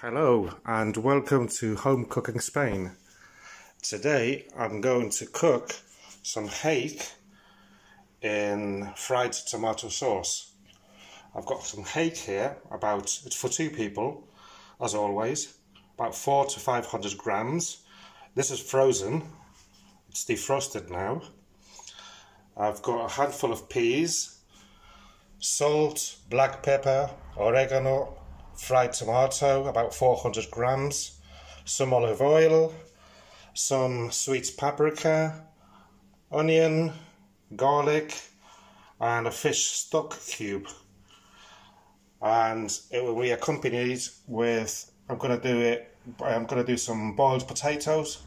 Hello and welcome to Home Cooking Spain. Today I'm going to cook some hake in fried tomato sauce. I've got some hake here, it's for two people as always, about 400 to 500 grams. This is frozen, it's defrosted now. I've got a handful of peas, salt, black pepper, oregano, fried tomato, about 400 grams, some olive oil, some sweet paprika, onion, garlic, and a fish stock cube. And it will be accompanied with, I'm going to do some boiled potatoes.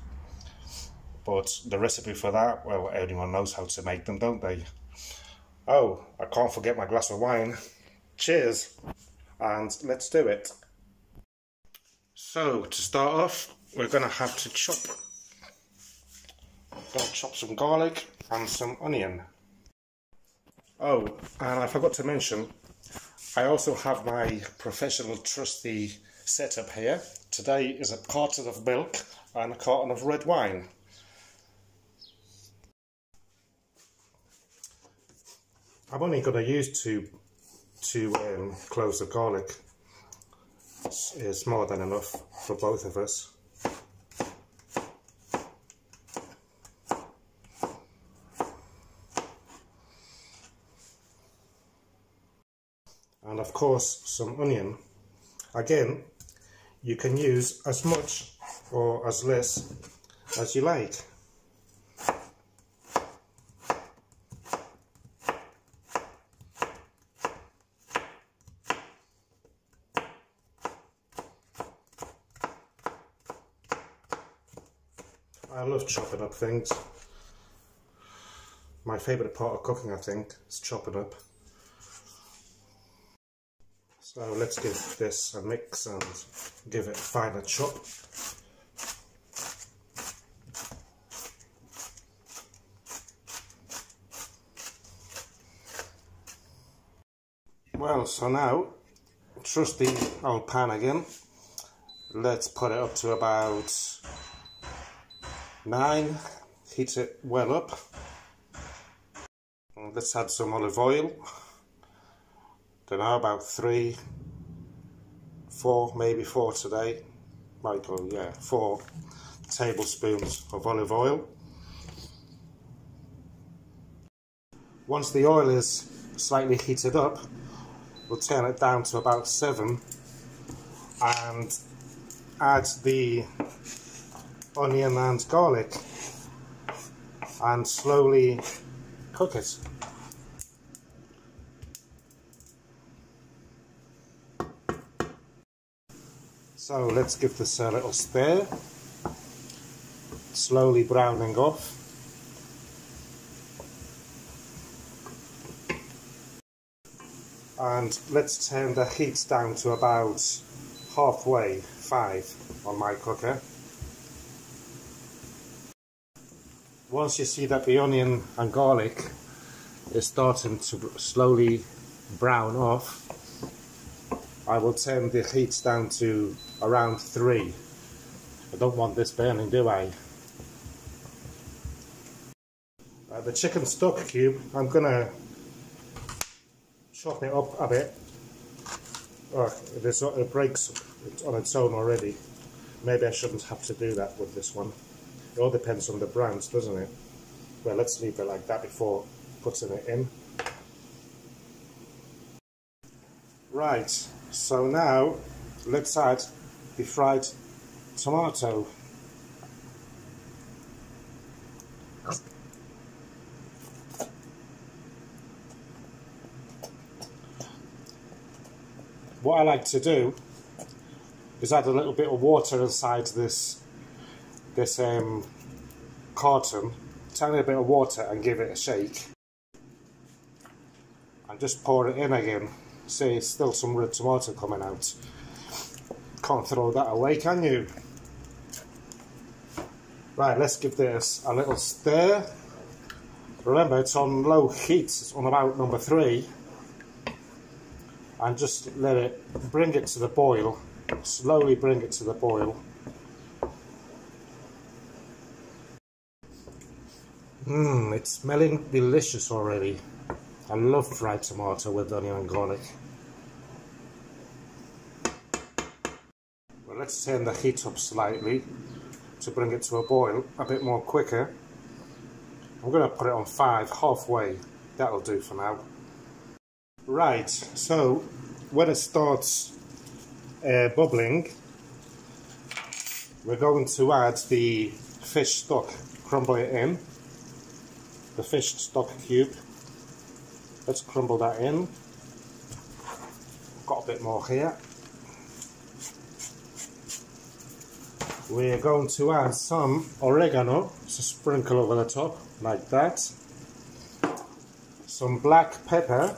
But the recipe for that, well, everyone knows how to make them, don't they? Oh, I can't forget my glass of wine. Cheers! And let's do it. So to start off, we're going to have to chop some garlic and some onion. Oh, and I forgot to mention, I also have my professional trusty setup here. Today is a carton of milk and a carton of red wine. I'm only going to use two cloves of garlic. It's more than enough for both of us. And of course some onion. Again, you can use as much or as less as you like. I love chopping up things. My favourite part of cooking, I think, is chopping up. So let's give this a mix and give it a finer chop. Well, so now, trusty old pan again. Let's put it up to about 9, heat it well up. And let's add some olive oil. Don't know, about 3, 4, maybe 4 today. Michael, yeah, 4 tablespoons of olive oil. Once the oil is slightly heated up, we'll turn it down to about 7 and add the onion and garlic and slowly cook it. So let's give this a little stir, slowly browning off. And let's turn the heat down to about halfway, 5 on my cooker. Once you see that the onion and garlic is starting to slowly brown off, I will turn the heat down to around 3. I don't want this burning, do I? The chicken stock cube, I'm going to chop it up a bit. Oh, it breaks on its own already. Maybe I shouldn't have to do that with this one. It all depends on the brands, doesn't it? Well, let's leave it like that before putting it in. Right, so now let's add the fried tomato. What I like to do is add a little bit of water inside this carton, tiny bit of water, and give it a shake. And just pour it in again. See, still some red tomato coming out. Can't throw that away, can you? Right, let's give this a little stir. Remember, it's on low heat, it's on about number 3. And just bring it to the boil Slowly bring it to the boil. It's smelling delicious already. I love fried tomato with onion and garlic. Well, let's turn the heat up slightly to bring it to a boil a bit more quicker. I'm going to put it on 5, halfway. That'll do for now. Right, so when it starts bubbling, we're going to add the fish stock. Crumble it in. The fish stock cube. Let's crumble that in. Got a bit more here. We're going to add some oregano, so sprinkle over the top like that. Some black pepper.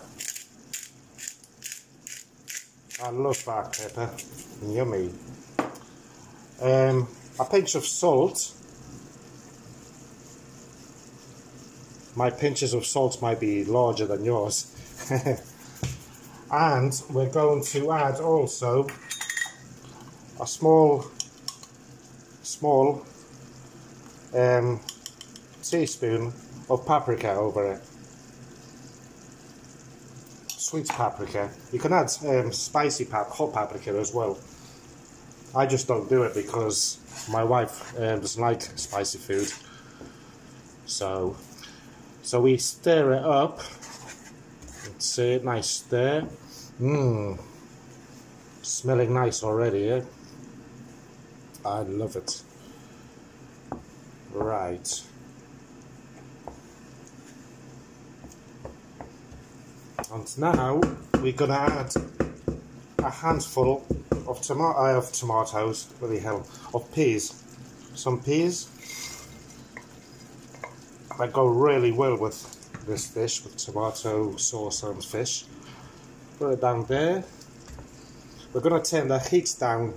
I love black pepper. Yummy. A pinch of salt. My pinches of salt might be larger than yours. And we're going to add also a small teaspoon of paprika over it. Sweet paprika. You can add spicy hot paprika as well. I just don't do it because my wife doesn't like spicy food. So we stir it up. Let's see, nice stir. Smelling nice already, eh? I love it. Right. And now we're gonna add a handful of tomatoes, what the hell, of peas. Some peas that go really well with this dish, with tomato sauce and fish. Put it down there. We're gonna turn the heat down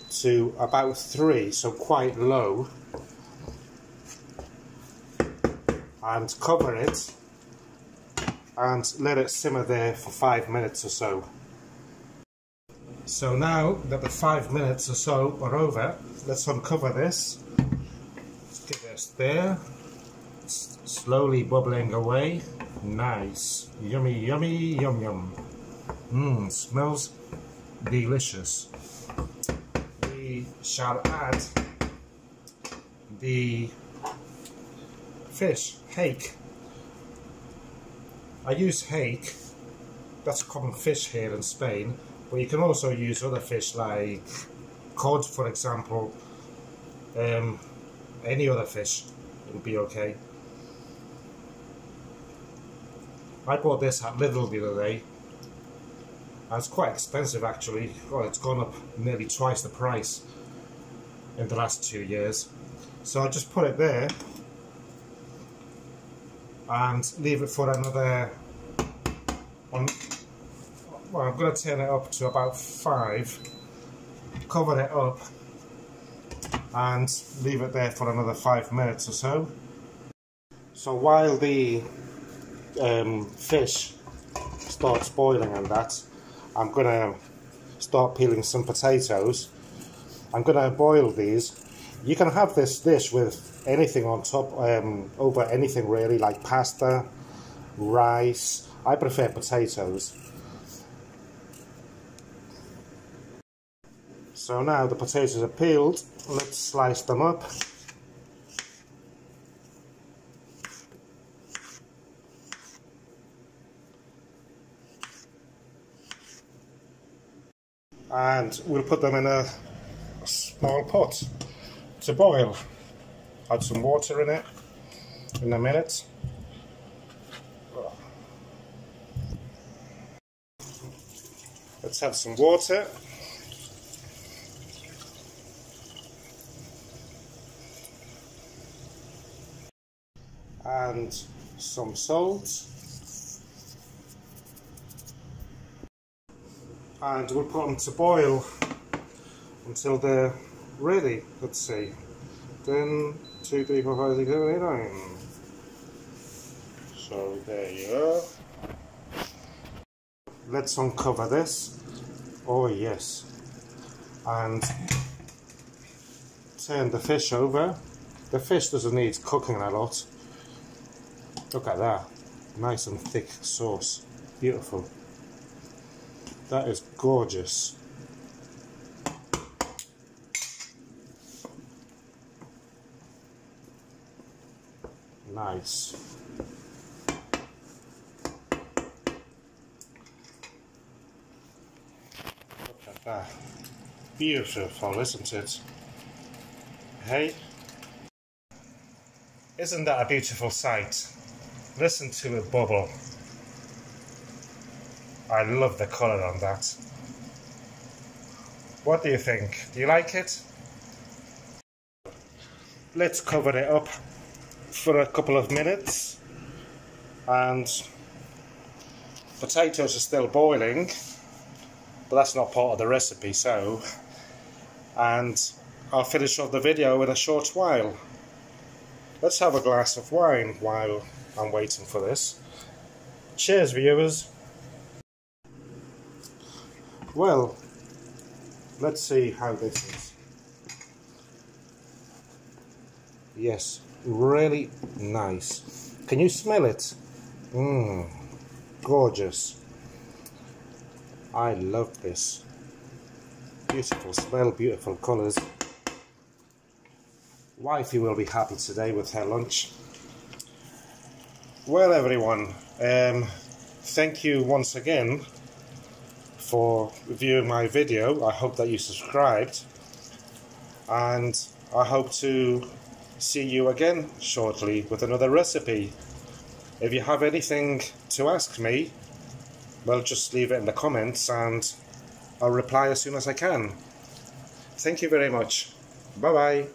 to about 3, so quite low, and cover it and let it simmer there for 5 minutes or so. So now that the 5 minutes or so are over, let's uncover this. Let's give it a stir. It's slowly bubbling away. Nice. Yummy, yummy, yum yum. Smells delicious. We shall add the fish, hake. I use hake. That's a common fish here in Spain, but you can also use other fish like cod, for example. Any other fish will be okay. I bought this at Lidl the other day. And it's quite expensive actually. Oh, it's gone up nearly twice the price in the last 2 years. So I just put it there and leave it for another well, I'm going to turn it up to about 5, cover it up and leave it there for another 5 minutes or so. So while the fish starts boiling and that, I'm going to start peeling some potatoes. I'm going to boil these. You can have this dish with anything on top, over anything really, like pasta, rice. I prefer potatoes. So now the potatoes are peeled, let's slice them up. And we'll put them in a small pot to boil. Add some water in it in a minute. Let's add some water. And some salt. And we'll put them to boil until they're ready. Let's see. 10, 2, 3, 4, 5, 6, 7, 8, 9. So there you are. Let's uncover this. Oh yes. and turn the fish over. The fish doesn't need cooking a lot. Look at that, nice and thick sauce, beautiful. That is gorgeous. Nice. Look at that. Beautiful, isn't it? Hey? Isn't that a beautiful sight? Listen to it bubble. I love the colour on that. What do you think? Do you like it? Let's cover it up for a couple of minutes, and potatoes are still boiling, but that's not part of the recipe, so, and I'll finish off the video in a short while. Let's have a glass of wine while I'm waiting for this. Cheers, viewers. Well, let's see how this is. Yes, really nice. Can you smell it? Gorgeous. I love this. Beautiful smell, beautiful colours. Wifey will be happy today with her lunch. Well, everyone, thank you once again for viewing my video. I hope that you subscribed, and I hope to see you again shortly with another recipe. If you have anything to ask me, well, just leave it in the comments and I'll reply as soon as I can. Thank you very much. Bye bye.